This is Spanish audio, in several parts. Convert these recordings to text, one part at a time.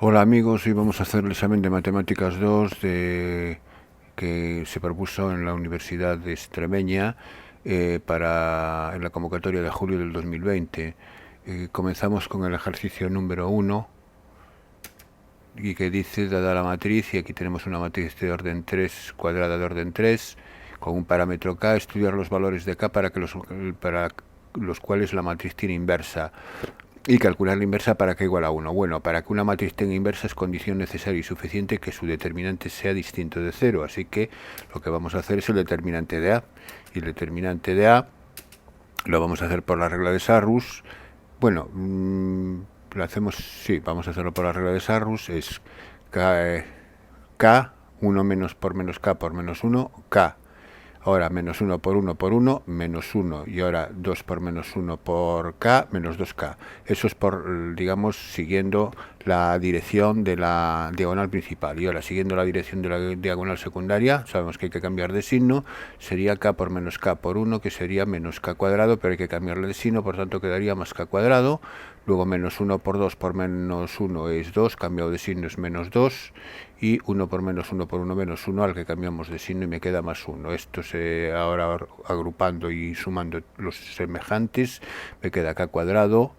Hola amigos, hoy vamos a hacer el examen de Matemáticas 2 que se propuso en la Universidad de Extremeña en la convocatoria de julio del 2020. Comenzamos con el ejercicio número 1 y que dice, dada la matriz, y aquí tenemos una matriz de orden 3, cuadrada de orden 3, con un parámetro k, estudiar los valores de k para los cuales la matriz tiene inversa. Y calcular la inversa para k igual a 1. Bueno, para que una matriz tenga inversa es condición necesaria y suficiente que su determinante sea distinto de 0. Así que lo que vamos a hacer es el determinante de A. Y el determinante de A lo vamos a hacer por la regla de Sarrus. Bueno, lo hacemos, sí, vamos a hacerlo por la regla de Sarrus. Es K, 1 menos por menos K por menos 1, K. Ahora menos 1 por 1 por 1, menos 1. Y ahora 2 por menos 1 por K, menos 2K. Eso es por, digamos, siguiendo la dirección de la diagonal principal. Y ahora, siguiendo la dirección de la diagonal secundaria, sabemos que hay que cambiar de signo. Sería K por menos K por 1, que sería menos K cuadrado, pero hay que cambiarle de signo, por tanto quedaría más K cuadrado. Luego menos 1 por 2 por menos 1 es 2, cambiado de signo es menos 2. Y 1 por menos 1 por 1 menos 1 al que cambiamos de signo y me queda más 1. Esto se ahora agrupando y sumando los semejantes me queda k cuadrado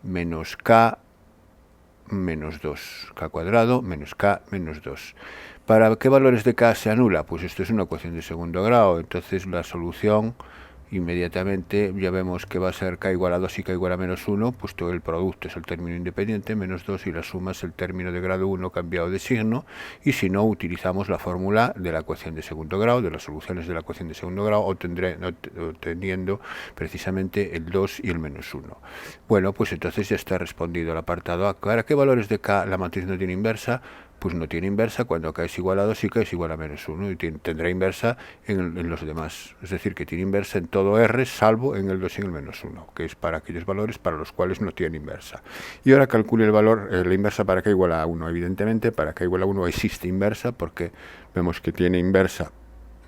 menos k menos 2. K cuadrado menos k menos 2. ¿Para qué valores de k se anula? Pues esto es una ecuación de segundo grado, entonces la solución inmediatamente ya vemos que va a ser k igual a 2 y k igual a menos 1, puesto el producto es el término independiente, menos 2, y la suma es el término de grado 1 cambiado de signo, y si no, utilizamos la fórmula de la ecuación de segundo grado, de las soluciones de la ecuación de segundo grado, obteniendo precisamente el 2 y el menos 1. Bueno, pues entonces ya está respondido el apartado A. ¿Para qué valores de k la matriz no tiene inversa? Pues no tiene inversa cuando k es igual a 2 y k es igual a menos 1, y tendrá inversa en los demás. Es decir, que tiene inversa en todo R, salvo en el 2 y en el menos 1, que es para aquellos valores para los cuales no tiene inversa. Y ahora calcule el valor, la inversa para k igual a 1. Evidentemente, para k igual a 1 existe inversa, porque vemos que tiene inversa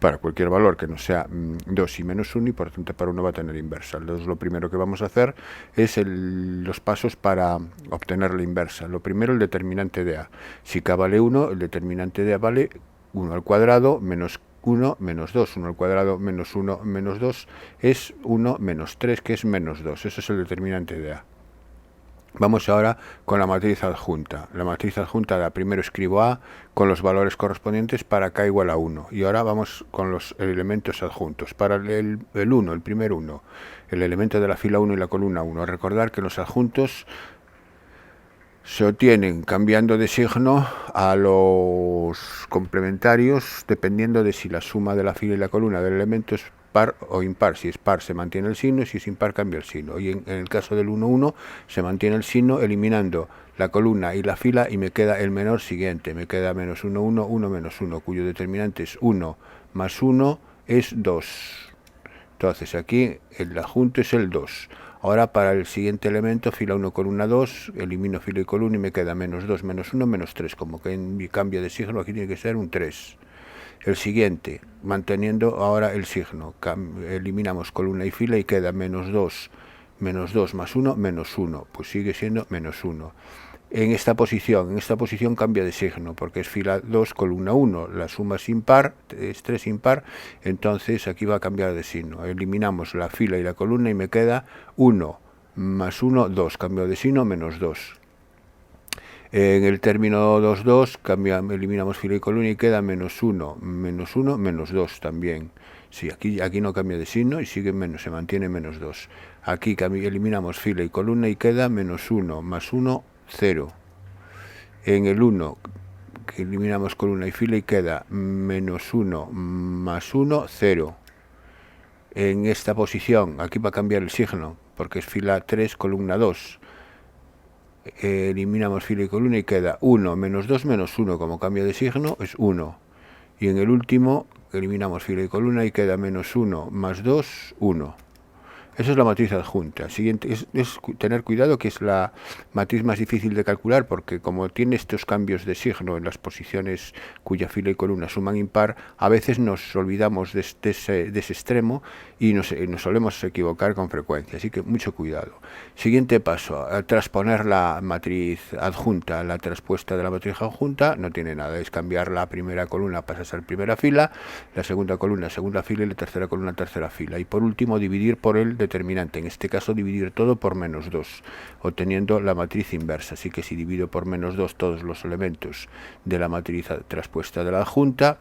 para cualquier valor que no sea 2 y menos 1, y por tanto para 1 va a tener inversa. Entonces lo primero que vamos a hacer es los pasos para obtener la inversa. Lo primero, el determinante de A. Si k vale 1, el determinante de A vale 1 al cuadrado menos 1 menos 2. 1 al cuadrado menos 1 menos 2 es 1 menos 3, que es menos 2. Ese es el determinante de A. Vamos ahora con la matriz adjunta. La matriz adjunta de A, primero escribo A con los valores correspondientes para k igual a 1. Y ahora vamos con los elementos adjuntos. Para el 1, el primer 1, el elemento de la fila 1 y la columna 1. Recordar que los adjuntos se obtienen cambiando de signo a los complementarios, dependiendo de si la suma de la fila y la columna del elemento es par o impar. Si es par se mantiene el signo, si es impar cambia el signo. Y en el caso del 1, 1 se mantiene el signo eliminando la columna y la fila, y me queda el menor siguiente. Me queda menos 1, 1, 1 menos 1, cuyo determinante es 1 más 1 es 2. Entonces aquí el adjunto es el 2. Ahora para el siguiente elemento, fila 1, columna 2, elimino fila y columna y me queda menos 2, menos 1, menos 3. Como que en mi cambio de signo aquí tiene que ser un 3. El siguiente, manteniendo ahora el signo, eliminamos columna y fila y queda menos 2 más 1, menos 1. Pues sigue siendo menos 1. En esta posición cambia de signo, porque es fila 2, columna 1, la suma es impar, es 3 impar, entonces aquí va a cambiar de signo. Eliminamos la fila y la columna y me queda 1 más 1, 2, cambio de signo, menos 2. En el término 2, 2, eliminamos fila y columna y queda menos 1, menos 1, menos 2 también. Sí, aquí no cambia de signo y sigue menos, se mantiene menos 2. Aquí eliminamos fila y columna y queda menos 1 más 1, 0. En el 1 que eliminamos columna y fila y queda menos 1 más 1, 0. En esta posición, aquí va a cambiar el signo, porque es fila 3, columna 2. Eliminamos fila y columna y queda 1 menos 2 menos 1, como cambio de signo es 1. Y en el último eliminamos fila y columna y queda menos 1 más 2, 1. Esa es la matriz adjunta. Siguiente es tener cuidado, que es la matriz más difícil de calcular, porque como tiene estos cambios de signo en las posiciones cuya fila y columna suman impar, a veces nos olvidamos de ese extremo y nos solemos equivocar con frecuencia. Así que mucho cuidado. Siguiente paso, transponer la matriz adjunta a la traspuesta de la matriz adjunta. No tiene nada, es cambiar la primera columna, pasa a ser primera fila, la segunda columna segunda fila y la tercera columna tercera fila. Y por último, dividir por el determinante, en este caso dividir todo por menos 2, obteniendo la matriz inversa. Así que si divido por menos 2 todos los elementos de la matriz traspuesta de la adjunta,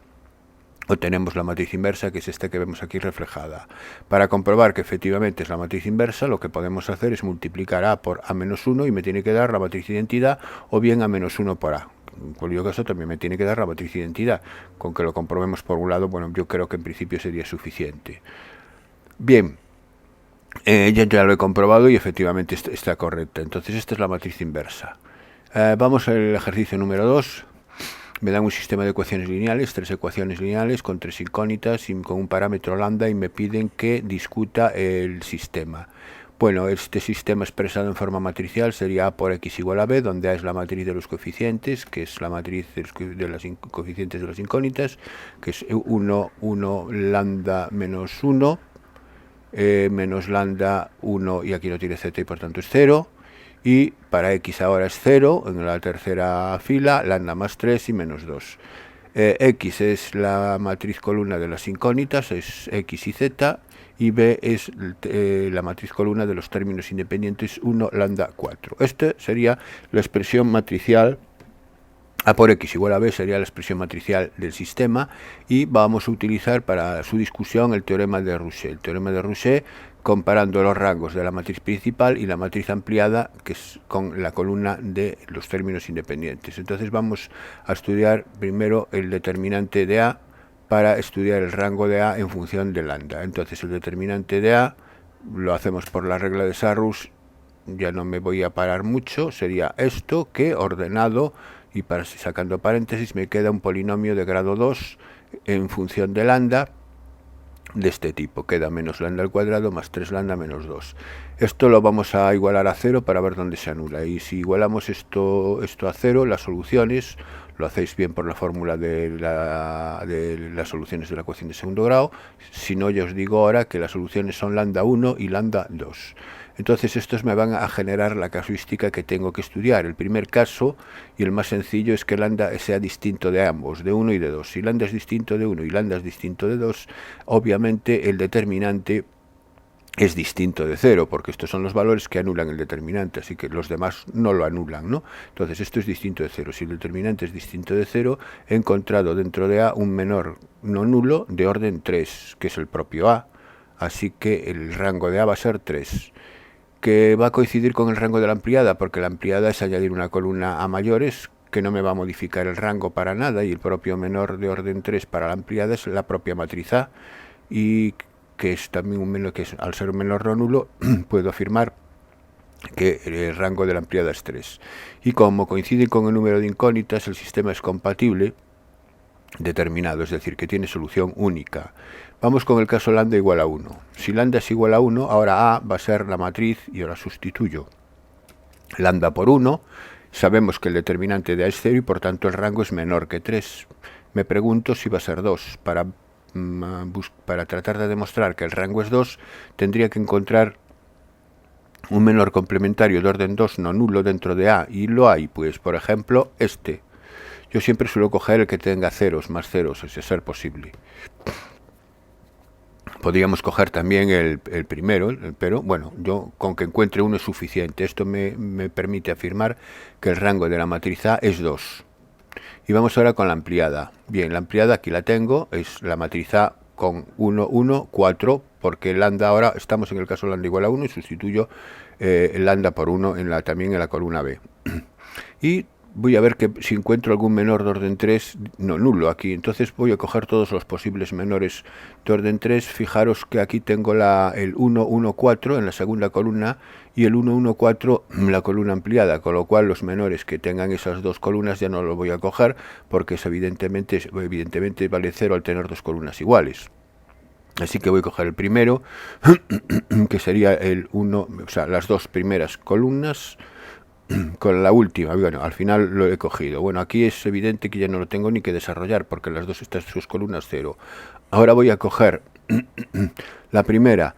obtenemos la matriz inversa, que es esta que vemos aquí reflejada. Para comprobar que efectivamente es la matriz inversa, lo que podemos hacer es multiplicar A por A menos 1 y me tiene que dar la matriz identidad, o bien A menos 1 por A. En cualquier caso también me tiene que dar la matriz identidad. Con que lo comprobemos por un lado, bueno, yo creo que en principio sería suficiente. Bien, ya lo he comprobado y efectivamente está correcta. Entonces esta es la matriz inversa. Vamos al ejercicio número 2. Me dan un sistema de ecuaciones lineales, 3 ecuaciones lineales con 3 incógnitas y con un parámetro lambda, y me piden que discuta el sistema. Bueno, este sistema expresado en forma matricial sería A por X igual a B, donde A es la matriz de los coeficientes, que es la matriz de los coeficientes de las incógnitas, que es 1, 1, lambda menos 1, menos lambda 1, y aquí no tiene z y por tanto es 0. Y para X ahora es 0 en la tercera fila, lambda más 3 y menos 2. X es la matriz columna de las incógnitas, es X y Z, y B es la matriz columna de los términos independientes 1, lambda 4. Esta sería la expresión matricial. A por X igual a B sería la expresión matricial del sistema, y vamos a utilizar para su discusión el teorema de Roussel. El teorema de Roussel, comparando los rangos de la matriz principal y la matriz ampliada, que es con la columna de los términos independientes. Entonces vamos a estudiar primero el determinante de A para estudiar el rango de A en función de lambda. Entonces el determinante de A lo hacemos por la regla de Sarrus, ya no me voy a parar mucho, sería esto, que ordenado y sacando paréntesis me queda un polinomio de grado 2 en función de lambda de este tipo. Queda menos lambda al cuadrado más 3 lambda menos 2. Esto lo vamos a igualar a 0 para ver dónde se anula. Y si igualamos esto a 0, las soluciones, lo hacéis bien por la fórmula de las soluciones de la ecuación de segundo grado. Si no, ya os digo ahora que las soluciones son lambda 1 y lambda 2. Entonces estos me van a generar la casuística que tengo que estudiar. El primer caso, y el más sencillo, es que lambda sea distinto de ambos, de 1 y de 2. Si lambda es distinto de 1 y lambda es distinto de 2, obviamente el determinante es distinto de 0, porque estos son los valores que anulan el determinante, así que los demás no lo anulan, ¿no? Entonces esto es distinto de 0. Si el determinante es distinto de 0, he encontrado dentro de A un menor no nulo de orden 3, que es el propio A, así que el rango de A va a ser 3. Que va a coincidir con el rango de la ampliada, porque la ampliada es añadir una columna a mayores, que no me va a modificar el rango para nada, y el propio menor de orden 3 para la ampliada es la propia matriz A, y que es también un menor, que es, al ser un menor no nulo, puedo afirmar que el rango de la ampliada es 3. Y como coincide con el número de incógnitas, el sistema es compatible determinado, es decir, que tiene solución única. Vamos con el caso lambda igual a 1. Si lambda es igual a 1, ahora A va a ser la matriz, y ahora sustituyo lambda por 1. Sabemos que el determinante de A es 0 y por tanto el rango es menor que 3. Me pregunto si va a ser 2. Para tratar de demostrar que el rango es 2, tendría que encontrar un menor complementario de orden 2 no nulo dentro de A, y lo hay, pues por ejemplo este. Yo siempre suelo coger el que tenga ceros, más ceros, ese ser posible. Podríamos coger también el primero, pero bueno, yo con que encuentre uno es suficiente. Esto me permite afirmar que el rango de la matriz A es 2. Y vamos ahora con la ampliada. Bien, la ampliada aquí la tengo, es la matriz A con 1, 1, 4, porque lambda ahora, estamos en el caso lambda igual a 1, y sustituyo el lambda por 1 también en la columna B. Y voy a ver que si encuentro algún menor de orden 3, no nulo aquí, entonces voy a coger todos los posibles menores de orden 3. Fijaros que aquí tengo el 1, 1, 4 en la segunda columna y el 1, 1, 4 en la columna ampliada, con lo cual los menores que tengan esas dos columnas ya no los voy a coger, porque es evidentemente vale 0 al tener dos columnas iguales. Así que voy a coger el primero, que sería el 1, o sea, las dos primeras columnas, con la última. Bueno, al final lo he cogido. Bueno, aquí es evidente que ya no lo tengo ni que desarrollar, porque las dos, estas sus columnas 0. Ahora voy a coger la primera,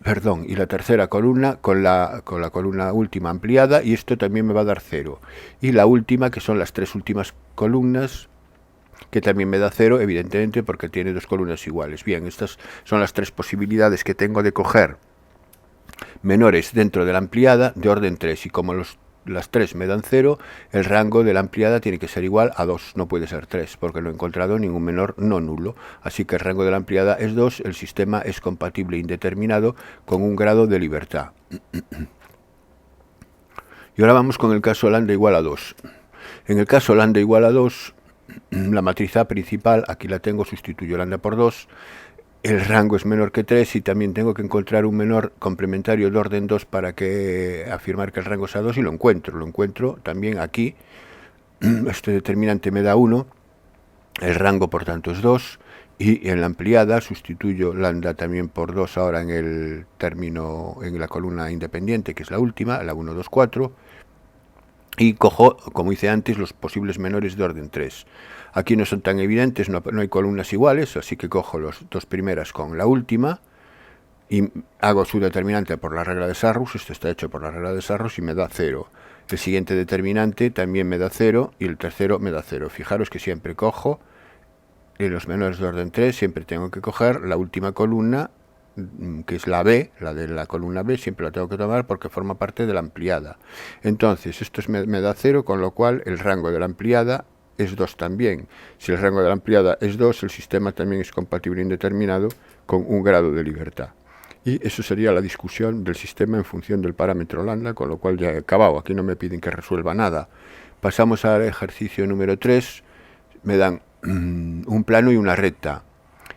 perdón, y la tercera columna con la columna última ampliada, y esto también me va a dar 0. Y la última, que son las tres últimas columnas, que también me da 0, evidentemente, porque tiene dos columnas iguales. Bien, estas son las tres posibilidades que tengo de coger menores dentro de la ampliada de orden 3, y como las 3 me dan 0, el rango de la ampliada tiene que ser igual a 2, no puede ser 3, porque no he encontrado ningún menor no nulo. Así que el rango de la ampliada es 2, el sistema es compatible indeterminado con un grado de libertad. Y ahora vamos con el caso lambda igual a 2. En el caso lambda igual a 2, la matriz A principal, aquí la tengo, sustituyo lambda por 2, el rango es menor que 3 y también tengo que encontrar un menor complementario de orden 2 para que afirmar que el rango sea 2, y lo encuentro también aquí. Este determinante me da 1, el rango por tanto es 2, y en la ampliada sustituyo lambda también por 2 ahora en el término, en la columna independiente, que es la última, la 1, 2, 4, y cojo, como hice antes, los posibles menores de orden 3. Aquí no son tan evidentes, no hay columnas iguales, así que cojo las dos primeras con la última y hago su determinante por la regla de Sarrus. Esto está hecho por la regla de Sarrus y me da 0. El siguiente determinante también me da 0 y el tercero me da 0. Fijaros que siempre cojo los menores de orden 3, siempre tengo que coger la última columna, que es la B, la de la columna B, siempre la tengo que tomar porque forma parte de la ampliada. Entonces, esto me da 0, con lo cual el rango de la ampliada es 2 también. Si el rango de la ampliada es 2, el sistema también es compatible indeterminado con un grado de libertad. Y eso sería la discusión del sistema en función del parámetro lambda, con lo cual ya he acabado. Aquí no me piden que resuelva nada. Pasamos al ejercicio número 3. Me dan un plano y una recta,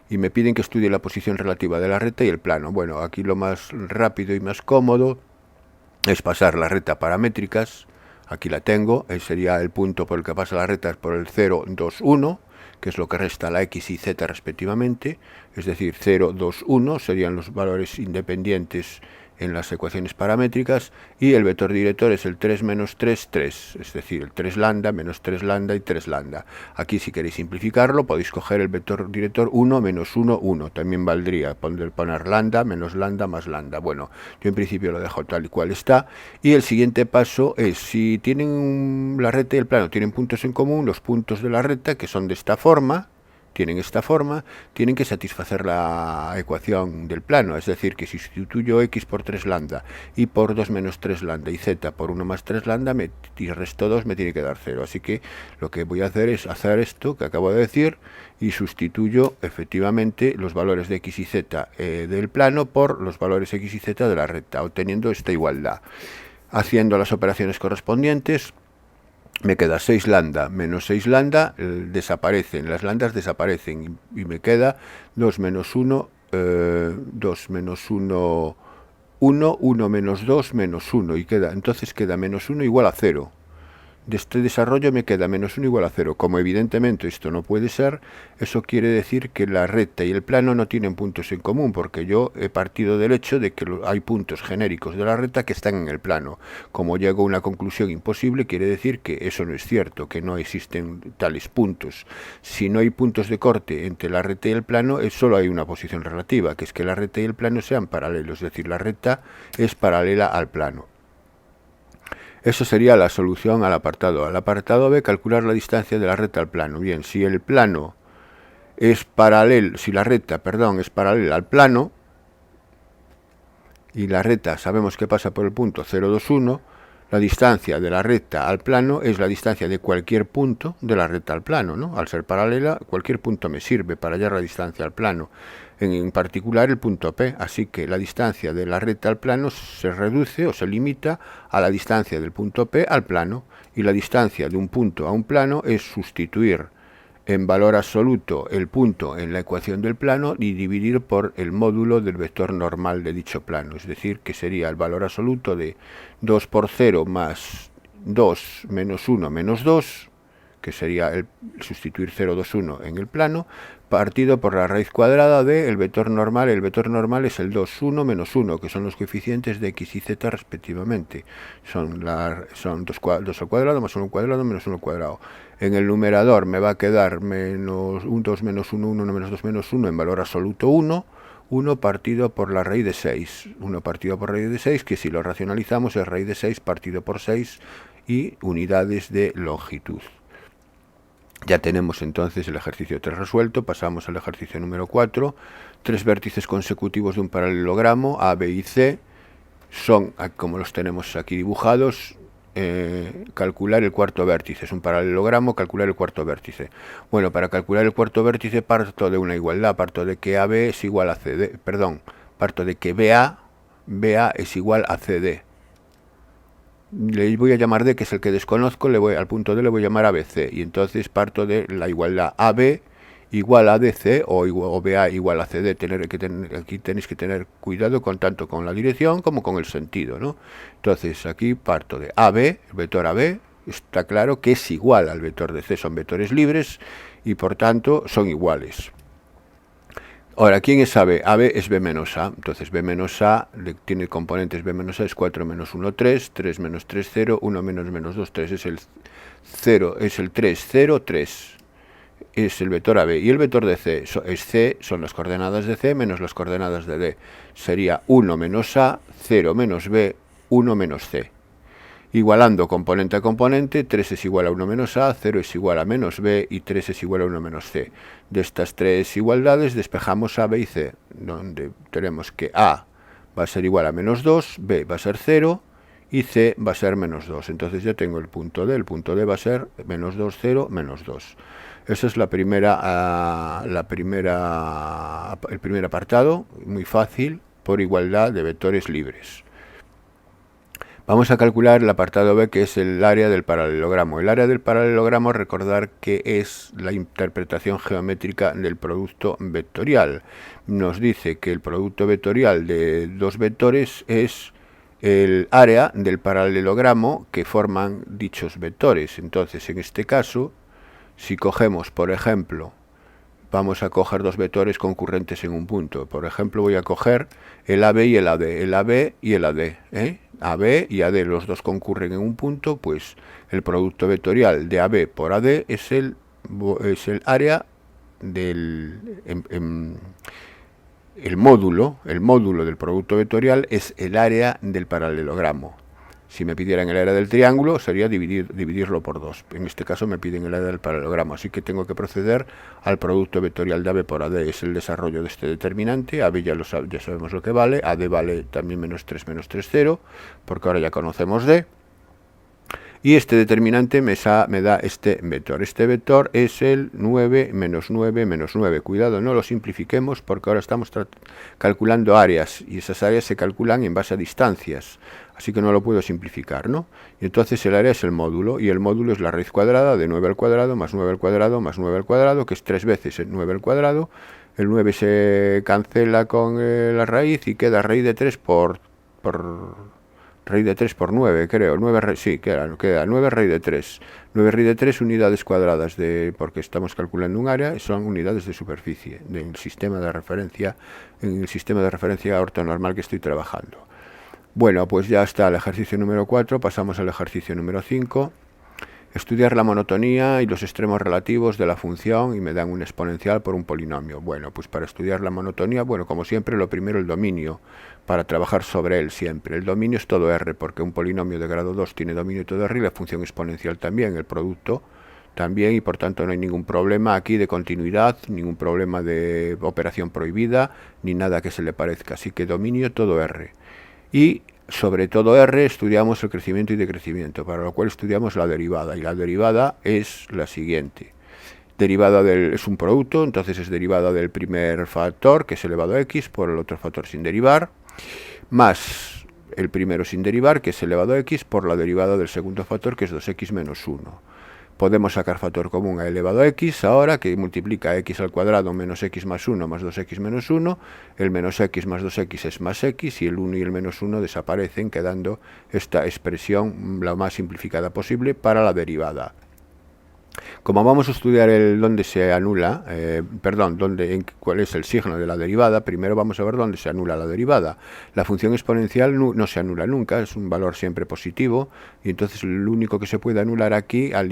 y me piden que estudie la posición relativa de la recta y el plano. Bueno, aquí lo más rápido y más cómodo es pasar la recta paramétricas. Aquí la tengo, sería el punto por el que pasa la recta por el 0, 2, 1, que es lo que resta la x y z respectivamente, es decir, 0, 2, 1 serían los valores independientes en las ecuaciones paramétricas, y el vector director es el 3 menos 3, 3, es decir, el 3 lambda menos 3 lambda y 3 lambda. Aquí, si queréis simplificarlo, podéis coger el vector director 1 menos 1, 1. También valdría poner lambda menos lambda más lambda. Bueno, yo en principio lo dejo tal y cual está. Y el siguiente paso es, si tienen la recta y el plano tienen puntos en común, los puntos de la recta, que son de esta forma, tienen que satisfacer la ecuación del plano, es decir, que si sustituyo x por 3 lambda y por 2 menos 3 lambda y z por 1 más 3 lambda, y resto 2 me tiene que dar 0. Así que lo que voy a hacer es hacer esto que acabo de decir y sustituyo efectivamente los valores de x y z del plano por los valores x y z de la recta, obteniendo esta igualdad. Haciendo las operaciones correspondientes, me queda 6 lambda menos 6 lambda, desaparecen, las lambdas desaparecen, y me queda 2 menos 1, 2 menos 1, 1, 1 menos 2 menos 1, y entonces queda menos 1 igual a 0. De este desarrollo me queda menos 1 igual a 0. Como evidentemente esto no puede ser, eso quiere decir que la recta y el plano no tienen puntos en común, porque yo he partido del hecho de que hay puntos genéricos de la recta que están en el plano. Como llego a una conclusión imposible, quiere decir que eso no es cierto, que no existen tales puntos. Si no hay puntos de corte entre la recta y el plano, solo hay una posición relativa, que es que la recta y el plano sean paralelos, es decir, la recta es paralela al plano. Eso sería la solución al apartado A. Al apartado B, calcular la distancia de la recta al plano. Bien, si el plano es paralelo, si la recta, perdón, es paralela al plano, y la recta sabemos que pasa por el punto 0, 2, 1, la distancia de la recta al plano es la distancia de cualquier punto de la recta al plano, ¿no? Al ser paralela, cualquier punto me sirve para hallar la distancia al plano, en particular el punto P, así que la distancia de la recta al plano se reduce o se limita a la distancia del punto P al plano, y la distancia de un punto a un plano es sustituir en valor absoluto el punto en la ecuación del plano y dividir por el módulo del vector normal de dicho plano, es decir, que sería el valor absoluto de 2 por 0 más 2 menos 1 menos 2, que sería sustituir 0, 2, 1 en el plano, partido por la raíz cuadrada del vector normal. El vector normal es el 2, 1, menos 1, que son los coeficientes de x y z respectivamente. Son 2 al cuadrado más 1 al cuadrado menos 1 al cuadrado. En el numerador me va a quedar menos 1, 2, menos 1, 1, menos 2, menos 1, en valor absoluto 1. 1 partido por la raíz de 6. 1 partido por raíz de 6, que si lo racionalizamos es raíz de 6 partido por 6 y unidades de longitud. Ya tenemos entonces el ejercicio 3 resuelto. Pasamos al ejercicio número 4. 3 vértices consecutivos de un paralelogramo, A, B y C, son, como los tenemos aquí dibujados, calcular el cuarto vértice. Es un paralelogramo, calcular el cuarto vértice. Bueno, para calcular el cuarto vértice parto de una igualdad, parto de que AB es igual a CD, parto de que BA es igual a CD. Le voy a llamar D, que es el que desconozco, al punto D le voy a llamar ABC, y entonces parto de la igualdad AB igual a DC o BA igual a CD. Aquí tenéis que tener cuidado tanto con la dirección como con el sentido, ¿no? Entonces aquí parto de AB, el vector AB, está claro que es igual al vector DC, son vectores libres y por tanto son iguales. Ahora, ¿quién es AB? AB es B menos A. Entonces, B menos A tiene componentes. B menos A es 4 menos 1, 3. 3 menos 3, 0. 1 menos 2, 3. Es el 0, es el 3, 0, 3. Es el vector AB. Y el vector de C es C, son las coordenadas de C menos las coordenadas de D. Sería 1 menos A, 0 menos B, 1 menos C. Igualando componente a componente, 3 es igual a 1 menos A, 0 es igual a menos B y 3 es igual a 1 menos C. De estas tres igualdades despejamos A, B y C, donde tenemos que A va a ser igual a menos 2, B va a ser 0 y C va a ser menos 2. Entonces ya tengo el punto D va a ser menos 2, 0, menos 2. Ese es el primer apartado, muy fácil, por igualdad de vectores libres. Vamos a calcular el apartado B, que es el área del paralelogramo. El área del paralelogramo, recordar que es la interpretación geométrica del producto vectorial. Nos dice que el producto vectorial de dos vectores es el área del paralelogramo que forman dichos vectores. Entonces, en este caso, si cogemos, por ejemplo, vamos a coger dos vectores concurrentes en un punto. Por ejemplo, voy a coger el AB y el AD, el AB y el AD, AB y AD, los dos concurren en un punto, pues el producto vectorial de AB por AD es el área del... el módulo del producto vectorial es el área del paralelogramo. Si me pidieran el área del triángulo, sería dividirlo por 2. En este caso me piden el área del paralelogramo, así que tengo que proceder al producto vectorial de AB por AD. Es el desarrollo de este determinante. AB ya sabemos lo que vale. AD vale también menos 3, 0, porque ahora ya conocemos D. Y este determinante me da este vector. Este vector es el 9, menos 9, menos 9. Cuidado, no lo simplifiquemos, porque ahora estamos calculando áreas, y esas áreas se calculan en base a distancias. Así que no lo puedo simplificar, ¿no? Y entonces el área es el módulo, y el módulo es la raíz cuadrada de 9 al cuadrado, más 9 al cuadrado, más 9 al cuadrado, que es 3 veces el 9 al cuadrado. El 9 se cancela con la raíz y queda raíz de 3 por raíz de 3 por 9, creo. 9, sí, queda 9 raíz de 3. 9 raíz de 3 unidades cuadradas, porque estamos calculando un área, son unidades de superficie del sistema de referencia, en el sistema de referencia ortonormal que estoy trabajando. Bueno, pues ya está el ejercicio número 4, pasamos al ejercicio número 5. Estudiar la monotonía y los extremos relativos de la función y me dan un exponencial por un polinomio. Bueno, pues para estudiar la monotonía, bueno, como siempre, lo primero el dominio, para trabajar sobre él siempre. El dominio es todo R, porque un polinomio de grado 2 tiene dominio todo R y la función exponencial también, el producto también, y por tanto no hay ningún problema aquí de continuidad, ningún problema de operación prohibida, ni nada que se le parezca. Así que dominio todo R. Y sobre todo R estudiamos el crecimiento y decrecimiento, para lo cual estudiamos la derivada, y la derivada es la siguiente. Derivada es un producto, entonces es derivada del primer factor, que es elevado a x, por el otro factor sin derivar, más el primero sin derivar, que es elevado a x, por la derivada del segundo factor, que es 2x menos 1. Podemos sacar factor común a elevado a x, ahora que multiplica x al cuadrado menos x más 1 más 2x menos 1, el menos x más 2x es más x, y el 1 y el menos 1 desaparecen, quedando esta expresión la más simplificada posible para la derivada. Como vamos a estudiar el dónde se anula, cuál es el signo de la derivada, primero vamos a ver dónde se anula la derivada. La función exponencial no se anula nunca, es un valor siempre positivo, y entonces lo único que se puede anular aquí, al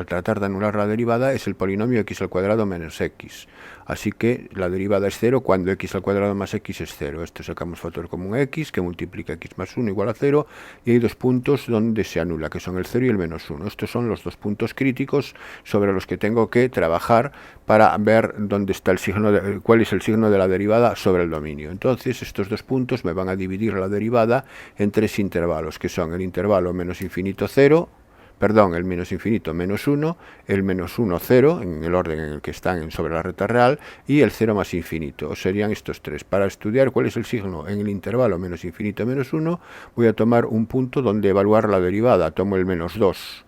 tratar de anular la derivada, es el polinomio x al cuadrado menos x. Así que la derivada es 0 cuando x al cuadrado más x es 0. Esto sacamos factor común x, que multiplica x más 1 igual a 0, y hay dos puntos donde se anula, que son el 0 y el menos 1. Estos son los dos puntos críticos sobre los que tengo que trabajar para ver dónde está cuál es el signo de la derivada sobre el dominio. Entonces, estos dos puntos me van a dividir la derivada en tres intervalos, que son el intervalo menos infinito 0, el menos infinito menos 1, el menos 1 0, en el orden en el que están sobre la recta real, y el 0 más infinito. Serían estos tres. Para estudiar cuál es el signo en el intervalo menos infinito menos 1, voy a tomar un punto donde evaluar la derivada. Tomo el menos 2.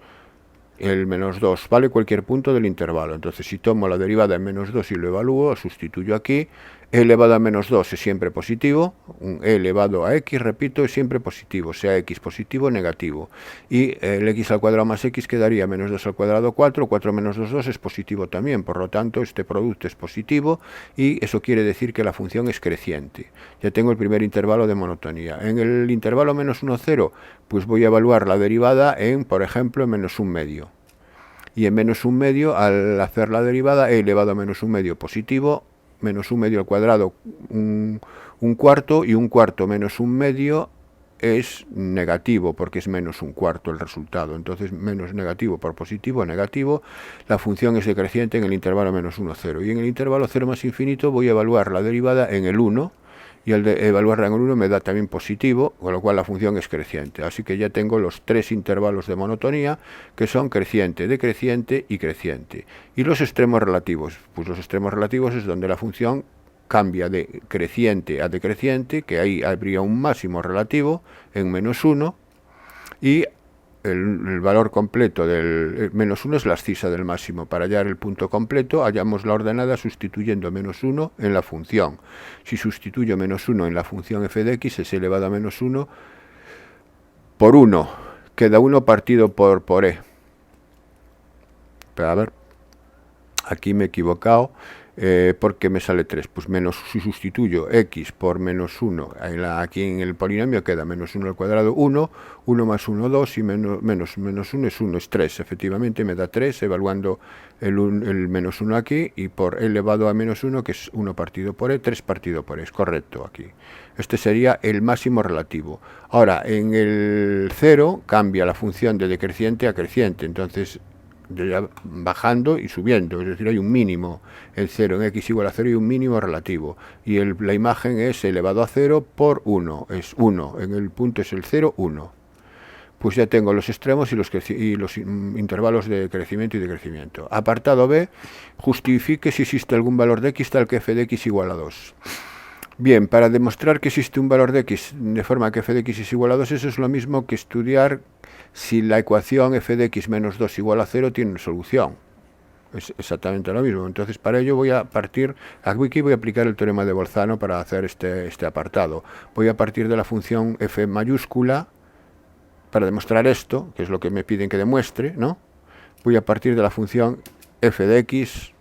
El menos 2 vale cualquier punto del intervalo. Entonces, si tomo la derivada en menos 2 y lo evalúo, sustituyo aquí. E elevado a menos 2 es siempre positivo, un e elevado a x, repito, es siempre positivo, sea x positivo o negativo. Y el x al cuadrado más x quedaría menos 2 al cuadrado 4, 4 menos 2, 2 es positivo también, por lo tanto este producto es positivo y eso quiere decir que la función es creciente. Ya tengo el primer intervalo de monotonía. En el intervalo menos 1, 0, pues voy a evaluar la derivada en, por ejemplo, menos 1 medio. Y en menos 1 medio, al hacer la derivada, e elevado a menos 1 medio positivo, menos 1 medio al cuadrado un cuarto, y un cuarto menos 1 medio es negativo, porque es menos un cuarto el resultado. Entonces, menos negativo por positivo, negativo. La función es decreciente en el intervalo menos 1, 0. Y en el intervalo 0 más infinito voy a evaluar la derivada en el 1, y al de evaluarla en el 1 me da también positivo, con lo cual la función es creciente. Así que ya tengo los tres intervalos de monotonía, que son creciente, decreciente y creciente. Y los extremos relativos, pues los extremos relativos es donde la función cambia de creciente a decreciente, que ahí habría un máximo relativo en menos 1, y el valor completo del menos 1 es la abscisa del máximo. Para hallar el punto completo, hallamos la ordenada sustituyendo menos 1 en la función. Si sustituyo menos 1 en la función f de x, es elevado a menos 1 por 1. Queda 1 partido por e. Pero a ver, aquí me he equivocado. Porque me sale 3, pues si sustituyo x por menos 1, aquí en el polinomio queda menos 1 al cuadrado 1, 1 más 1 2, y menos 1 es 1, es 3, efectivamente me da 3, evaluando el menos 1 aquí, y por e elevado a menos 1, que es 1 partido por e, 3 partido por e, es correcto aquí. Este sería el máximo relativo. Ahora, en el 0 cambia la función de decreciente a creciente, entonces ya bajando y subiendo, es decir, hay un mínimo, el 0 en x igual a 0 y un mínimo relativo, y la imagen es elevado a 0 por 1, es 1, en el punto es el 0, 1. Pues ya tengo los extremos y los intervalos de crecimiento y decrecimiento. Apartado B, justifique si existe algún valor de x tal que f de x igual a 2. Bien, para demostrar que existe un valor de x de forma que f de x es igual a 2, eso es lo mismo que estudiar si la ecuación f de x menos 2 igual a 0 tiene solución. Es exactamente lo mismo. Entonces, para ello voy a aplicar el teorema de Bolzano para hacer este apartado. Voy a partir de la función f mayúscula para demostrar esto, que es lo que me piden que demuestre, ¿no? Voy a partir de la función f de x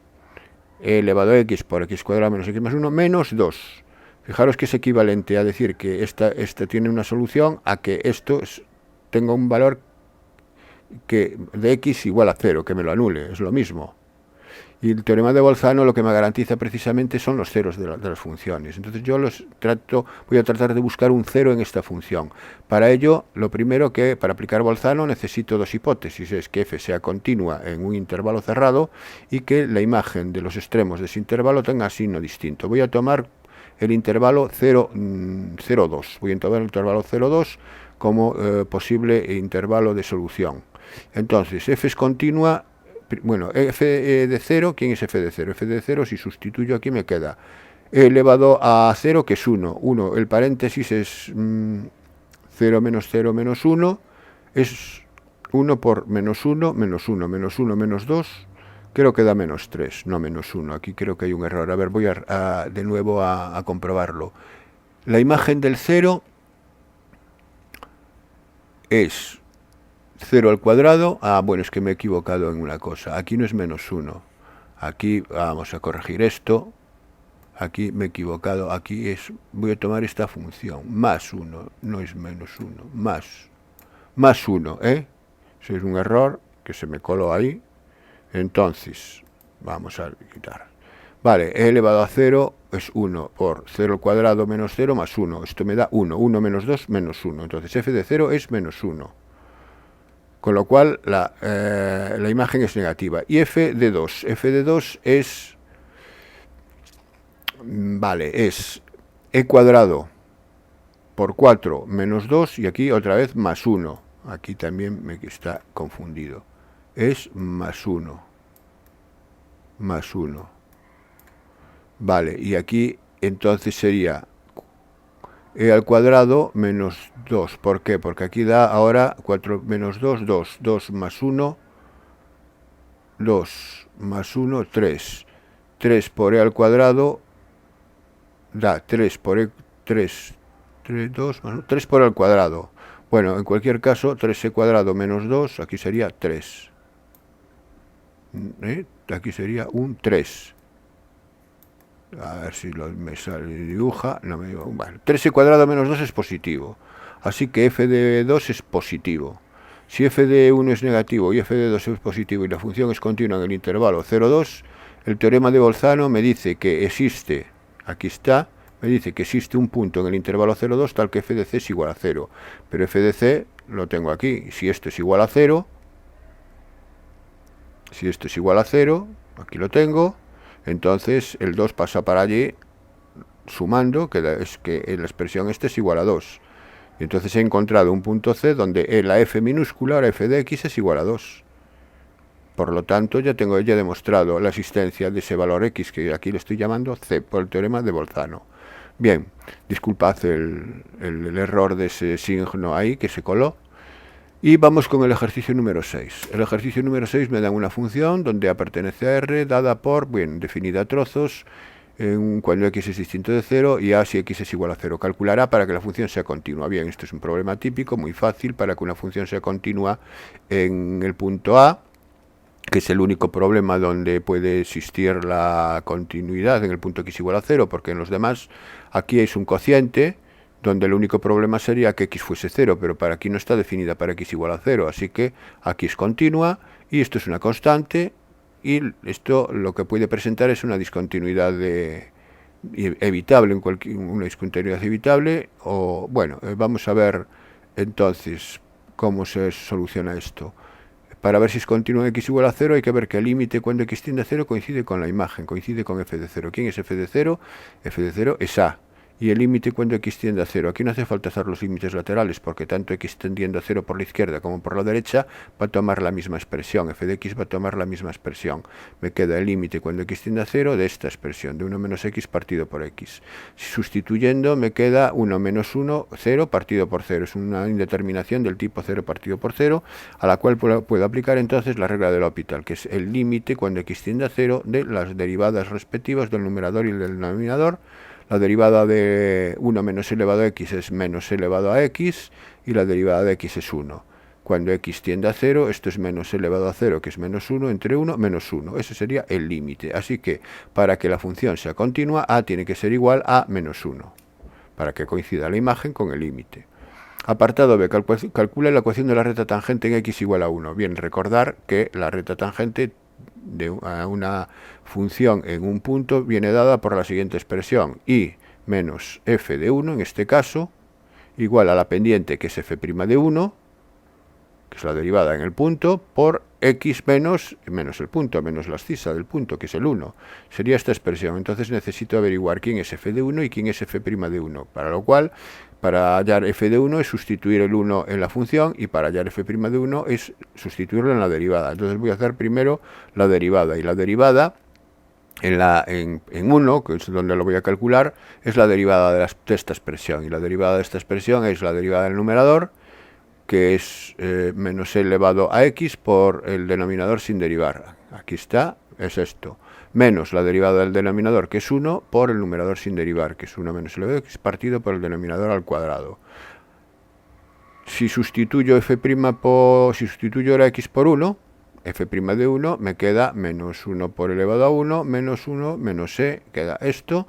elevado a x por x cuadrado menos x más 1 menos 2. Fijaros que es equivalente a decir que esta tiene una solución a que esto tenga un valor de x igual a 0, que me lo anule, es lo mismo. Y el teorema de Bolzano lo que me garantiza precisamente son los ceros de las funciones. Entonces yo voy a tratar de buscar un cero en esta función. Para ello, lo primero para aplicar Bolzano necesito dos hipótesis. Es que f sea continua en un intervalo cerrado y que la imagen de los extremos de ese intervalo tenga signo distinto. Voy a tomar el intervalo 0, 0, 2. Voy a tomar el intervalo 0, 2 como posible intervalo de solución. Entonces, f es continua. Bueno, f de 0, ¿quién es f de 0? F de 0, si sustituyo aquí me queda e elevado a 0, que es 1. 1, el paréntesis es 0 menos 0 menos 1, es 1 por menos 1, menos 1, menos 1, menos 2, creo que da menos 3, no menos 1. Aquí creo que hay un error. A ver, voy de nuevo a comprobarlo. La imagen del 0 es 0 al cuadrado, bueno, es que me he equivocado en una cosa, aquí no es menos 1, aquí vamos a corregir esto, aquí me he equivocado, aquí es, voy a tomar esta función, más 1, no es menos 1, más 1, eso es un error que se me coló ahí, entonces, vamos a quitar, vale, e elevado a 0 es 1 por 0 al cuadrado menos 0 más 1, esto me da 1, 1 menos 2 menos 1, entonces f de 0 es menos 1. Con lo cual la imagen es negativa. Y f de 2. F de 2 es... Vale, es e cuadrado por 4 menos 2 y aquí otra vez más 1. Aquí también me está confundido. Es más 1. Más 1. Vale, y aquí entonces sería e al cuadrado menos 2. ¿Por qué? Porque aquí da ahora 4 menos 2, 2. 2 más 1, 2 más 1, 3. 3 por e al cuadrado da 3 por e, 3, 3, 2 más 1, 3 por e al cuadrado. Bueno, en cualquier caso, 3e cuadrado menos 2, aquí sería 3. Aquí sería un 3. A ver si me sale dibuja. No me digo. Bueno, 3e cuadrado menos 2 es positivo. Así que f de 2 es positivo. Si f de 1 es negativo y f de 2 es positivo y la función es continua en el intervalo 0, 2, el teorema de Bolzano me dice que existe, aquí está, me dice que existe un punto en el intervalo 0, 2 tal que f de c es igual a 0. Pero f de c lo tengo aquí. Si esto es igual a 0, si esto es igual a 0, aquí lo tengo. Entonces el 2 pasa para allí sumando, que es que la expresión esta es igual a 2. Y entonces he encontrado un punto C donde la f minúscula, ahora f de x, es igual a 2. Por lo tanto, ya tengo demostrado la existencia de ese valor x, que aquí le estoy llamando C, por el teorema de Bolzano. Bien, disculpad el error de ese signo ahí que se coló. Y vamos con el ejercicio número 6. El ejercicio número 6 me da una función donde A pertenece a R, dada por, bien, definida a trozos, cuando x es distinto de 0 y A si x es igual a 0. Calculará para que la función sea continua. Bien, esto es un problema típico, muy fácil, para que una función sea continua en el punto A, que es el único problema donde puede existir la continuidad en el punto x igual a 0, porque en los demás aquí es un cociente, donde el único problema sería que x fuese 0, pero para aquí no está definida para x igual a 0, así que aquí es continua, y esto es una constante, y esto lo que puede presentar es una discontinuidad evitable, una discontinuidad evitable, o bueno, vamos a ver entonces cómo se soluciona esto. Para ver si es continuo x igual a 0 hay que ver que el límite cuando x tiende a 0 coincide con la imagen, coincide con f de 0. ¿Quién es f de 0? F de 0 es A. Y el límite cuando x tiende a 0. Aquí no hace falta hacer los límites laterales porque tanto x tendiendo a 0 por la izquierda como por la derecha va a tomar la misma expresión. F de x va a tomar la misma expresión. Me queda el límite cuando x tiende a 0 de esta expresión, de 1 menos x partido por x. Sustituyendo me queda 1 menos 1, 0 partido por 0. Es una indeterminación del tipo 0 partido por 0, a la cual puedo aplicar entonces la regla de L'Hopital, que es el límite cuando x tiende a 0 de las derivadas respectivas del numerador y del denominador. La derivada de 1 menos elevado a x es menos elevado a x y la derivada de x es 1. Cuando x tiende a 0, esto es menos elevado a 0, que es menos 1, entre 1, menos 1. Ese sería el límite. Así que para que la función sea continua, a tiene que ser igual a menos 1, para que coincida la imagen con el límite. Apartado B. Calcula la ecuación de la recta tangente en x igual a 1. Bien, recordar que la recta tangente de una función en un punto viene dada por la siguiente expresión: y menos f de 1, en este caso, igual a la pendiente, que es f' de 1, que es la derivada en el punto, por x menos el punto, menos la abscisa del punto, que es el 1. Sería esta expresión. Entonces necesito averiguar quién es f de 1 y quién es f' de 1, para lo cual, para hallar f de 1 es sustituir el 1 en la función, y para hallar f' de 1 es sustituirlo en la derivada. Entonces voy a hacer primero la derivada, y la derivada en 1, que es donde lo voy a calcular, es la derivada de esta expresión, y la derivada de esta expresión es la derivada del numerador, que es menos elevado a x por el denominador sin derivar. Aquí está, es esto. Menos la derivada del denominador, que es 1, por el numerador sin derivar, que es 1 menos elevado a x partido por el denominador al cuadrado. Si sustituyo f' por, si sustituyo ahora x por 1, f' de 1 me queda menos 1 por elevado a 1, menos 1, menos e, queda esto,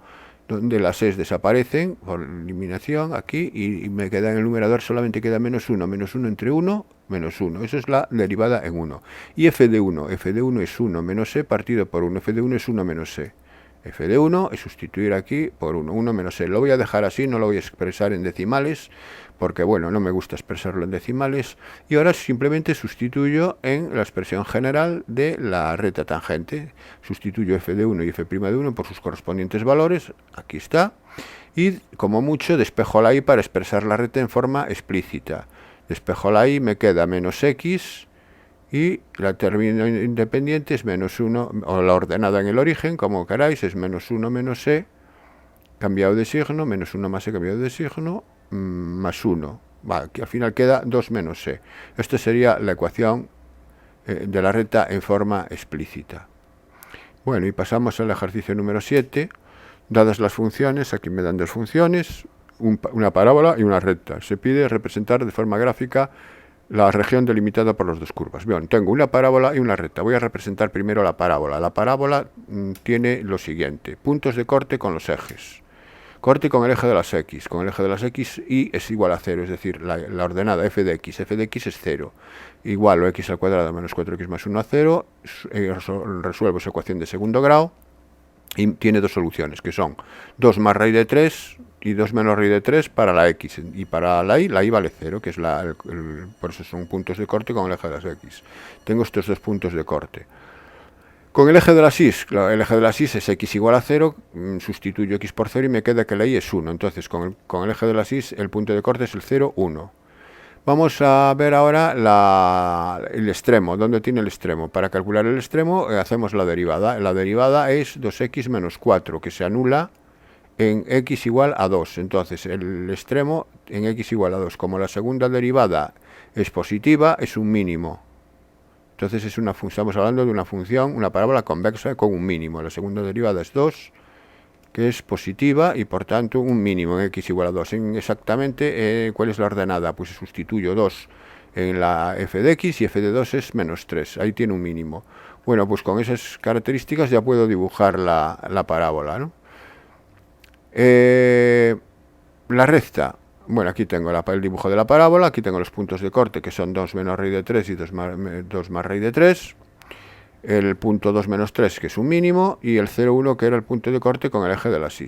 donde las e's desaparecen por eliminación aquí, y me queda en el numerador solamente queda menos 1 entre 1, menos 1. Eso es la derivada en 1. Y f de 1 es 1 menos e partido por 1, f de 1 es 1 menos e. f de 1 es sustituir aquí por 1, 1 menos e. Lo voy a dejar así, no lo voy a expresar en decimales, porque bueno, no me gusta expresarlo en decimales. Y ahora simplemente sustituyo en la expresión general de la recta tangente. Sustituyo f de 1 y f' de 1 por sus correspondientes valores, aquí está. Y como mucho despejo la y para expresar la recta en forma explícita. Despejo la y, me queda menos x, y la término independiente es menos 1, o la ordenada en el origen, como queráis, es menos 1 menos e, cambiado de signo, menos 1 más e cambiado de signo, más 1. Vale, que al final queda 2 menos e. Esta sería la ecuación de la recta en forma explícita. Bueno, y pasamos al ejercicio número 7. Dadas las funciones, aquí me dan dos funciones, una parábola y una recta. Se pide representar de forma gráfica la región delimitada por las dos curvas. Bien, tengo una parábola y una recta. Voy a representar primero la parábola. La parábola tiene lo siguiente: puntos de corte con los ejes. Corte con el eje de las x. Con el eje de las x y es igual a 0, es decir, la ordenada f de x es 0. Igual o x al cuadrado menos 4x más 1 a 0. Resuelvo esa ecuación de segundo grado. Y tiene dos soluciones, que son 2 más raíz de 3 y 2 menos raíz de 3 para la x. Y para la y vale 0, que es por eso son puntos de corte con el eje de las x. Tengo estos dos puntos de corte. Con el eje de las y, claro, el eje de las y es x igual a 0, sustituyo x por 0 y me queda que la y es 1. Entonces, con el eje de las y, el punto de corte es el 0, 1. Vamos a ver ahora el extremo. ¿Dónde tiene el extremo? Para calcular el extremo hacemos la derivada. La derivada es 2x menos 4, que se anula en x igual a 2. Entonces el extremo en x igual a 2. Como la segunda derivada es positiva, es un mínimo. Entonces estamos hablando de una función, una parábola convexa con un mínimo. La segunda derivada es 2, que es positiva, y por tanto un mínimo en x igual a 2. Exactamente, ¿cuál es la ordenada? Pues sustituyo 2 en la f de x y f de 2 es menos 3. Ahí tiene un mínimo. Bueno, pues con esas características ya puedo dibujar la parábola, ¿no? La recta. Bueno, aquí tengo el dibujo de la parábola. Aquí tengo los puntos de corte, que son 2 menos raíz de 3 y 2 más raíz de 3. El punto 2 menos 3, que es un mínimo, y el 0, 1, que era el punto de corte con el eje de las y.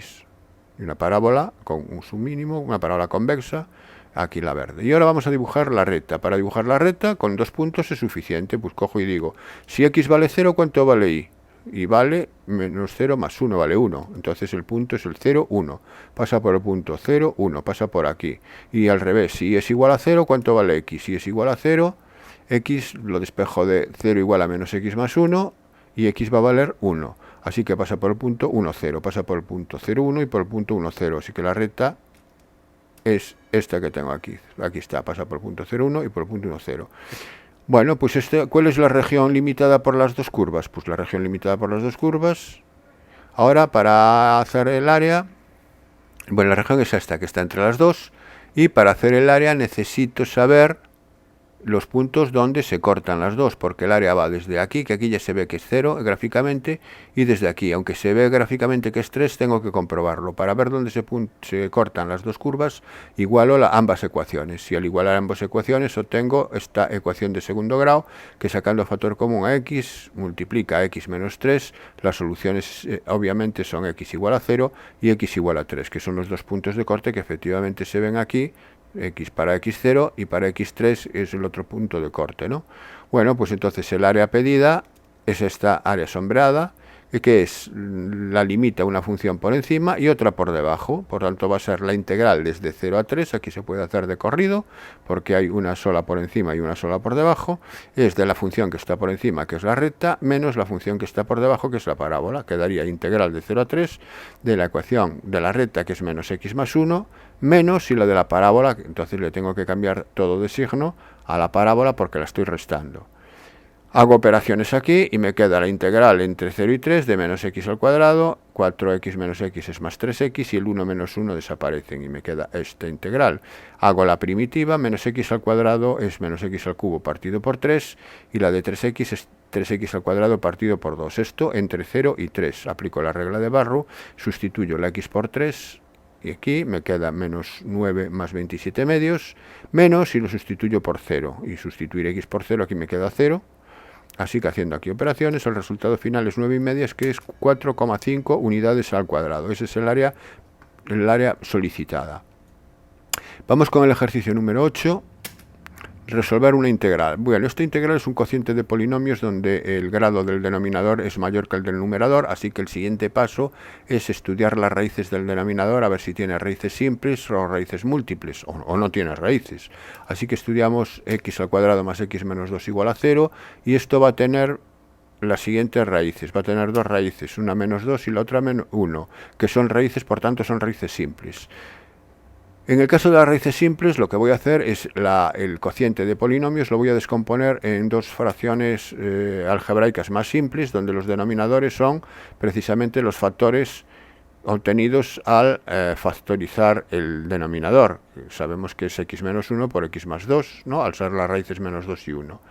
Y una parábola con un submínimo, una parábola convexa, aquí la verde. Y ahora vamos a dibujar la recta. Para dibujar la recta, con 2 puntos es suficiente. Pues cojo y digo, si x vale 0, ¿cuánto vale y? Y vale menos 0 más 1 vale 1. Entonces el punto es el 0, 1. Pasa por el punto 0, 1. Pasa por aquí. Y al revés, si es igual a 0, ¿cuánto vale x? Si es igual a 0... x lo despejo de 0 igual a menos x más 1, y x va a valer 1. Así que pasa por el punto 1, 0, pasa por el punto 0, 1 y por el punto 1, 0. Así que la recta es esta que tengo aquí. Aquí está, pasa por el punto 0, 1 y por el punto 1, 0. Bueno, pues ¿cuál es la región limitada por las dos curvas? Pues la región limitada por las dos curvas. Ahora, para hacer el área, bueno, la región es esta, que está entre las dos. Y para hacer el área necesito saber los puntos donde se cortan las dos, porque el área va desde aquí, que aquí ya se ve que es 0 gráficamente, y desde aquí, aunque se ve gráficamente que es 3, tengo que comprobarlo. Para ver dónde se cortan las dos curvas, igualo ambas ecuaciones. Si al igualar ambas ecuaciones obtengo esta ecuación de segundo grado, que sacando factor común a x, multiplica a x menos 3, las soluciones obviamente son x igual a 0 y x igual a 3, que son los dos puntos de corte que efectivamente se ven aquí, x para x0 y para x3 es el otro punto de corte, ¿no? Bueno, pues entonces el área pedida es esta área sombreada, que es la limita una función por encima y otra por debajo. Por tanto va a ser la integral desde 0 a 3, aquí se puede hacer de corrido, porque hay una sola por encima y una sola por debajo. Es de la función que está por encima, que es la recta, menos la función que está por debajo, que es la parábola. Quedaría integral de 0 a 3 de la ecuación de la recta, que es menos x más 1, menos y la de la parábola, entonces le tengo que cambiar todo de signo a la parábola porque la estoy restando. Hago operaciones aquí y me queda la integral entre 0 y 3 de menos x al cuadrado, 4x menos x es más 3x y el 1 menos 1 desaparecen y me queda esta integral. Hago la primitiva, menos x al cuadrado es menos x al cubo partido por 3 y la de 3x es 3x al cuadrado partido por 2. Esto entre 0 y 3. Aplico la regla de Barrow, sustituyo la x por 3 y aquí me queda menos 9 más 27 medios, menos y lo sustituyo por 0. Y sustituir x por 0 aquí me queda 0. Así que haciendo aquí operaciones, el resultado final es 9,5, que es 4,5 unidades al cuadrado. Ese es el área solicitada. Vamos con el ejercicio número 8. Resolver una integral. Bueno, esta integral es un cociente de polinomios donde el grado del denominador es mayor que el del numerador, así que el siguiente paso es estudiar las raíces del denominador, a ver si tiene raíces simples o raíces múltiples, o no tiene raíces. Así que estudiamos x al cuadrado más x menos 2 igual a 0, y esto va a tener las siguientes raíces. Va a tener dos raíces, una menos 2 y la otra menos 1, que son raíces, por tanto son raíces simples. En el caso de las raíces simples, lo que voy a hacer es el cociente de polinomios lo voy a descomponer en dos fracciones algebraicas más simples, donde los denominadores son precisamente los factores obtenidos al factorizar el denominador. Sabemos que es x menos 1 por x más 2, ¿no? Al ser las raíces menos 2 y 1.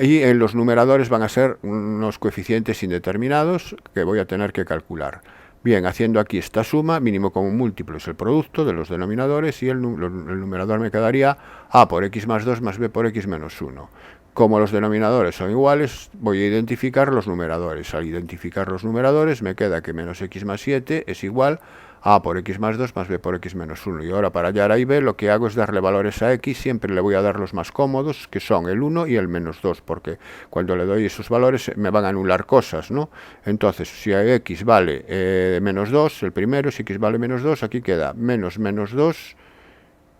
Y en los numeradores van a ser unos coeficientes indeterminados que voy a tener que calcular. Bien, haciendo aquí esta suma, mínimo común múltiplo es el producto de los denominadores y el numerador me quedaría a por x más 2 más b por x menos 1. Como los denominadores son iguales, voy a identificar los numeradores. Al identificar los numeradores me queda que menos x más 7 es igual a por x más 2 más b por x menos 1. Y ahora para hallar a y b lo que hago es darle valores a x, siempre le voy a dar los más cómodos, que son el 1 y el menos 2, porque cuando le doy esos valores me van a anular cosas, ¿no? Entonces, si x vale menos 2, el primero, si x vale menos 2, aquí queda menos 2,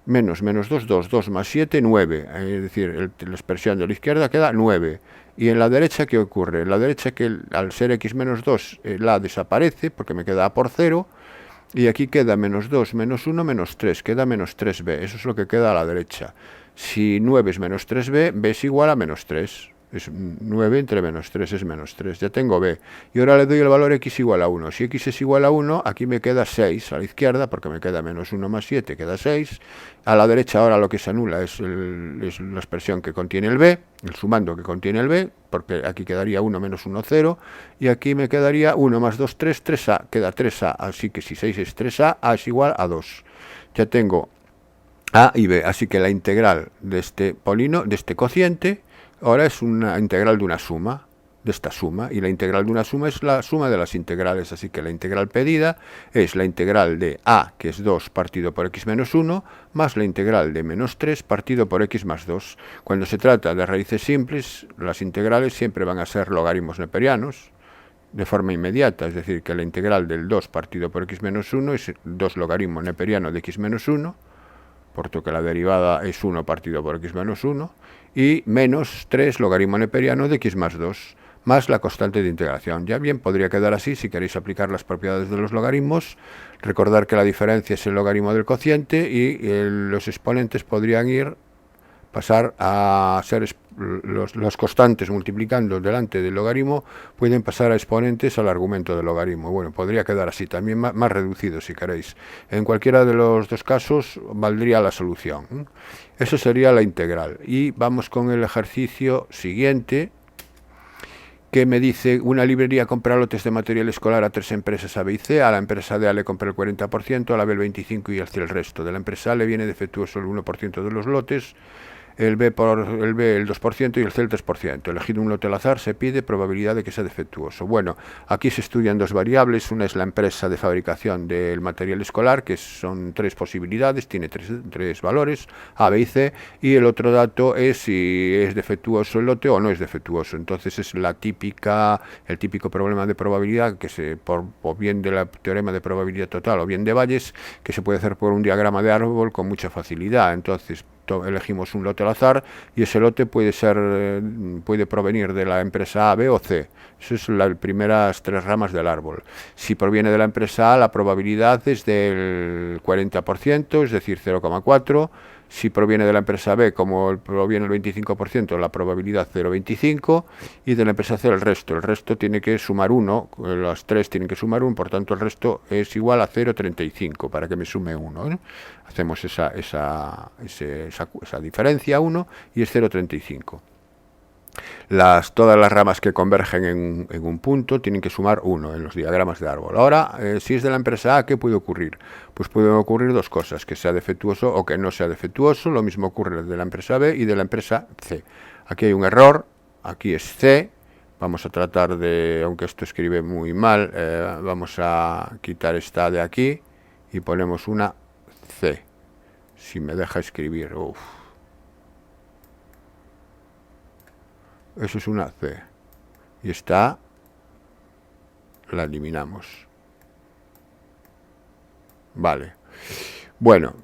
menos 2 más 7, 9. Es decir, la expresión de la izquierda queda 9. Y en la derecha, ¿qué ocurre? En la derecha, que al ser x menos 2, la desaparece, porque me queda a por 0. Y aquí queda menos 2, menos 1, menos 3, queda menos 3b, eso es lo que queda a la derecha. Si 9 es menos 3b, b es igual a menos 3, es 9 entre menos 3 es menos 3, ya tengo b. Y ahora le doy el valor x igual a 1, si x es igual a 1, aquí me queda 6 a la izquierda, porque me queda menos 1 más 7, queda 6. A la derecha ahora lo que se anula es la expresión que contiene el b, el sumando que contiene el b, porque aquí quedaría 1 menos 1, 0, y aquí me quedaría 1 más 2, 3, 3a, queda 3a, así que si 6 es 3a, a es igual a 2. Ya tengo a y b, así que la integral de este de este cociente, ahora es una integral de una suma, de esta suma, y la integral de una suma es la suma de las integrales, así que la integral pedida es la integral de a, que es 2 partido por x menos 1, más la integral de menos 3 partido por x más 2. Cuando se trata de raíces simples, las integrales siempre van a ser logaritmos neperianos, de forma inmediata, es decir, que la integral del 2 partido por x menos 1 es 2 logaritmo neperiano de x menos 1, por lo que la derivada es 1 partido por x menos 1, y menos 3 logaritmo neperiano de x más 2, más la constante de integración. Ya bien, podría quedar así si queréis aplicar las propiedades de los logaritmos. Recordar que la diferencia es el logaritmo del cociente y los exponentes podrían pasar a ser los constantes multiplicando delante del logaritmo, pueden pasar a exponentes al argumento del logaritmo. Bueno, podría quedar así, también más reducido si queréis. En cualquiera de los dos casos valdría la solución. Eso sería la integral. Y vamos con el ejercicio siguiente, que me dice: una librería compra lotes de material escolar a 3 empresas A, B y C. A la empresa D le compra el 40%, a la B el 25% y el C el resto. De la empresa A le viene defectuoso el 1% de los lotes, el B el 2% y el C el 3%. Elegido un lote al azar, se pide probabilidad de que sea defectuoso. Bueno, aquí se estudian dos variables. Una es la empresa de fabricación del material escolar, que son 3 posibilidades, tiene tres valores, A, B y C, y el otro dato es si es defectuoso el lote o no es defectuoso. Entonces es el típico problema de probabilidad, que por bien del teorema de probabilidad total o bien de Bayes, que se puede hacer por un diagrama de árbol con mucha facilidad. Entonces elegimos un lote al azar y ese lote puede provenir de la empresa A, B o C. Esas son las primeras 3 ramas del árbol. Si proviene de la empresa A, la probabilidad es del 40%, es decir, 0,4. Si proviene de la empresa B, como proviene el 25%, la probabilidad 0,25, y de la empresa C el resto. El resto tiene que sumar 1, las 3 tienen que sumar 1, por tanto el resto es igual a 0,35 para que me sume 1, ¿eh? Hacemos esa diferencia 1 y es 0,35. Todas las ramas que convergen en un punto tienen que sumar 1 en los diagramas de árbol. Ahora, si es de la empresa A, ¿qué puede ocurrir? Pues pueden ocurrir dos cosas, que sea defectuoso o que no sea defectuoso. Lo mismo ocurre de la empresa B y de la empresa C. Aquí hay un error, aquí es C. Vamos a tratar de, aunque esto escribe muy mal, vamos a quitar esta de aquí y ponemos una C. Si me deja escribir, uff. Eso es una C. Y esta la eliminamos. Vale. Bueno,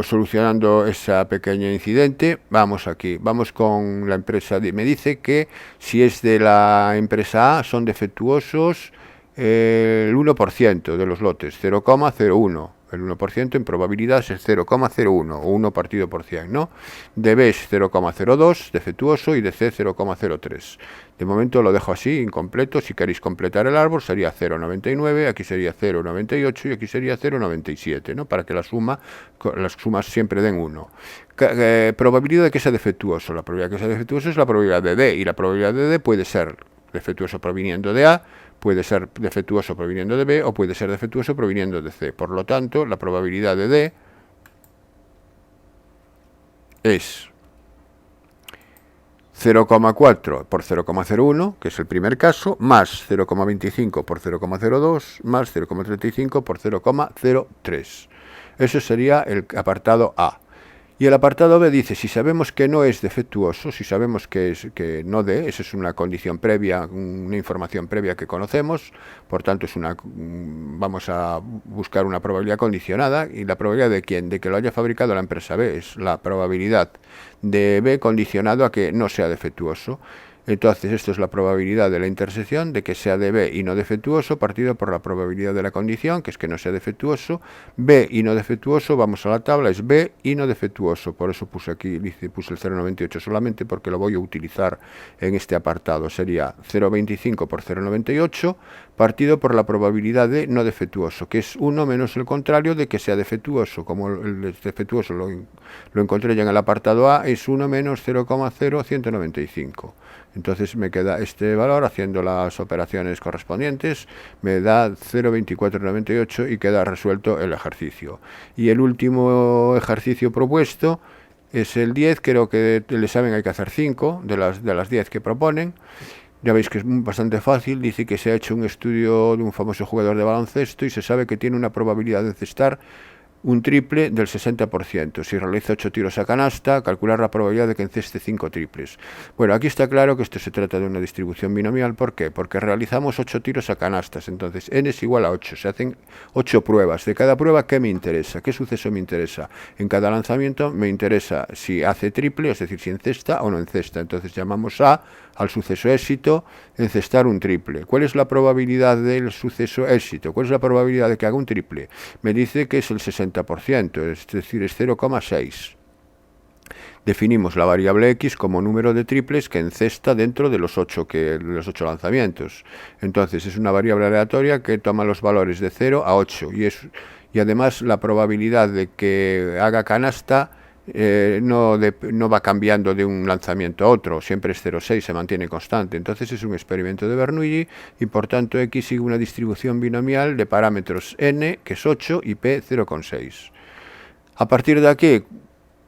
solucionando ese pequeño incidente, vamos aquí. Vamos con la empresa D. Me dice que si es de la empresa A son defectuosos el 1% de los lotes, 0,01. El 1% en probabilidad es 0,01 o 1 partido por 100, ¿no? De B es 0,02, defectuoso, y de C 0,03. De momento lo dejo así, incompleto. Si queréis completar el árbol sería 0,99, aquí sería 0,98 y aquí sería 0,97, ¿no? Para que las sumas siempre den 1. Probabilidad de que sea defectuoso. La probabilidad de que sea defectuoso es la probabilidad de D, y la probabilidad de D puede ser defectuoso proviniendo de A, puede ser defectuoso proviniendo de B o puede ser defectuoso proviniendo de C. Por lo tanto, la probabilidad de D es 0,4 por 0,01, que es el primer caso, más 0,25 por 0,02, más 0,35 por 0,03. Eso sería el apartado A. Y el apartado B dice, si sabemos que no es defectuoso, si sabemos que no dé, esa es una condición previa, una información previa que conocemos, por tanto vamos a buscar una probabilidad condicionada. ¿Y la probabilidad de quién? De que lo haya fabricado la empresa B. Es la probabilidad de B condicionado a que no sea defectuoso. Entonces, esto es la probabilidad de la intersección de que sea de B y no defectuoso, partido por la probabilidad de la condición, que es que no sea defectuoso. B y no defectuoso, vamos a la tabla, es B y no defectuoso. Por eso puse aquí, puse el 0,98 solamente, porque lo voy a utilizar en este apartado. Sería 0,25 por 0,98, partido por la probabilidad de no defectuoso, que es 1 menos el contrario de que sea defectuoso. Como el defectuoso lo encontré ya en el apartado A, es 1 menos 0,0195. Entonces me queda este valor, haciendo las operaciones correspondientes, me da 0,2498 y queda resuelto el ejercicio. Y el último ejercicio propuesto es el 10, creo que el examen hay que hacer 5 de las 10 que proponen. Ya veis que es bastante fácil. Dice que se ha hecho un estudio de un famoso jugador de baloncesto y se sabe que tiene una probabilidad de encestar un triple del 60%. Si realiza 8 tiros a canasta, calcular la probabilidad de que enceste 5 triples. Bueno, aquí está claro que esto se trata de una distribución binomial. ¿Por qué? Porque realizamos 8 tiros a canastas. Entonces, n es igual a 8. Se hacen 8 pruebas. De cada prueba, ¿qué me interesa? ¿Qué suceso me interesa? En cada lanzamiento me interesa si hace triple, es decir, si encesta o no encesta. Entonces, llamamos al suceso éxito encestar un triple. ¿Cuál es la probabilidad del suceso éxito? ¿Cuál es la probabilidad de que haga un triple? Me dice que es el 60%, es decir, es 0,6. Definimos la variable x como número de triples que encesta dentro de los 8 lanzamientos. Entonces es una variable aleatoria que toma los valores de 0 a 8 y además la probabilidad de que haga canasta no va cambiando de un lanzamiento a otro, siempre es 0,6, se mantiene constante. Entonces es un experimento de Bernoulli y por tanto x sigue una distribución binomial de parámetros n, que es 8, y p 0,6. A partir de aquí,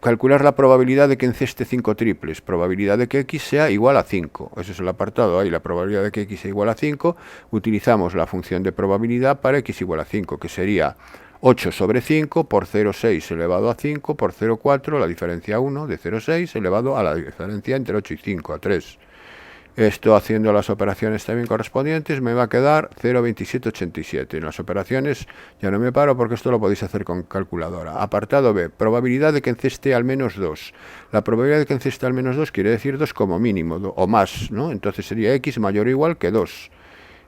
calcular la probabilidad de que enceste 5 triples, probabilidad de que x sea igual a 5. Ese es el apartado ahí, la probabilidad de que x sea igual a 5. Utilizamos la función de probabilidad para x igual a 5, que sería 8 sobre 5 por 0,6 elevado a 5 por 0,4, la diferencia 1 de 0,6 elevado a la diferencia entre 8 y 5, a 3. Esto, haciendo las operaciones también correspondientes, me va a quedar 0,2787. En las operaciones ya no me paro porque esto lo podéis hacer con calculadora. Apartado B, probabilidad de que enceste al menos 2. La probabilidad de que enceste al menos 2 quiere decir 2 como mínimo, o más, ¿no? Entonces sería x mayor o igual que 2.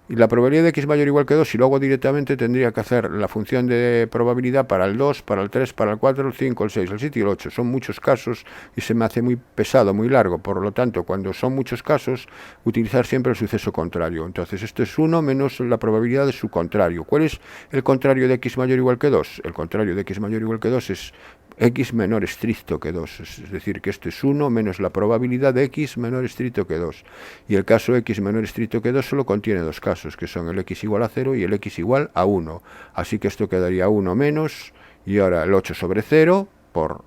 Y la probabilidad de x mayor o igual que 2, y luego directamente tendría que hacer la función de probabilidad para el 2, para el 3, para el 4, el 5, el 6, el 7 y el 8. Son muchos casos y se me hace muy pesado, muy largo. Por lo tanto, cuando son muchos casos, utilizar siempre el suceso contrario. Entonces, esto es 1 menos la probabilidad de su contrario. ¿Cuál es el contrario de x mayor o igual que 2? El contrario de x mayor o igual que 2 es x menor estricto que 2, es decir, que esto es 1 menos la probabilidad de x menor estricto que 2. Y el caso x menor estricto que 2 solo contiene dos casos, que son el x igual a 0 y el x igual a 1. Así que esto quedaría 1 menos, y ahora el 8 sobre 0 por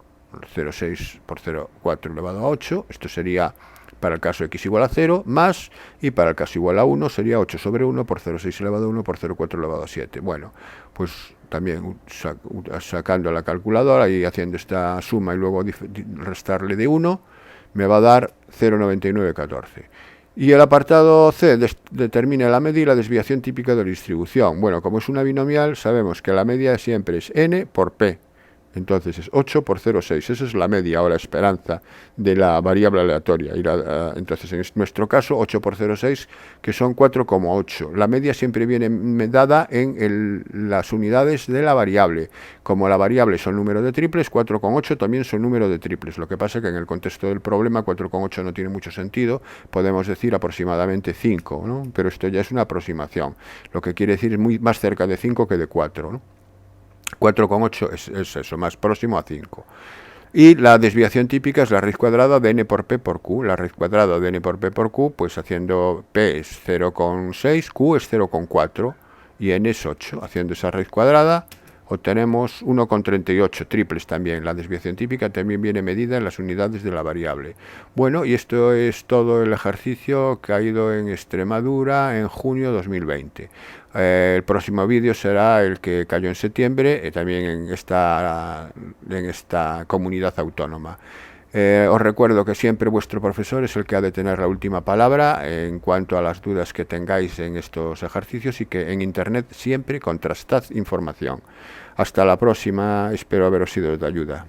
0,6 por 0,4 elevado a 8. Esto sería para el caso x igual a 0, más, y para el caso igual a 1 sería 8 sobre 1 por 0,6 elevado a 1 por 0,4 elevado a 7. Bueno, pues también sacando la calculadora y haciendo esta suma y luego restarle de 1, me va a dar 0,9914. Y el apartado C determina la media y la desviación típica de la distribución. Bueno, como es una binomial, sabemos que la media siempre es n por p. Entonces es 8 por 0,6. Esa es la media o la esperanza de la variable aleatoria. Entonces, en nuestro caso, 8 por 0,6, que son 4,8. La media siempre viene dada en las unidades de la variable. Como la variable son número de triples, 4,8 también son número de triples. Lo que pasa es que en el contexto del problema, 4,8 no tiene mucho sentido. Podemos decir aproximadamente 5, ¿no? Pero esto ya es una aproximación. Lo que quiere decir es muy más cerca de 5 que de 4, ¿no? 4,8 es eso, más próximo a 5. Y la desviación típica es la raíz cuadrada de n por p por q. La raíz cuadrada de n por p por q, pues haciendo p es 0,6, q es 0,4 y n es 8. Haciendo esa raíz cuadrada obtenemos 1,38, triples también. La desviación típica también viene medida en las unidades de la variable. Bueno, y esto es todo el ejercicio caído en Extremadura en junio 2020. El próximo vídeo será el que cayó en septiembre, también en esta comunidad autónoma. Os recuerdo que siempre vuestro profesor es el que ha de tener la última palabra en cuanto a las dudas que tengáis en estos ejercicios, y que en Internet siempre contrastad información. Hasta la próxima, espero haberos sido de ayuda.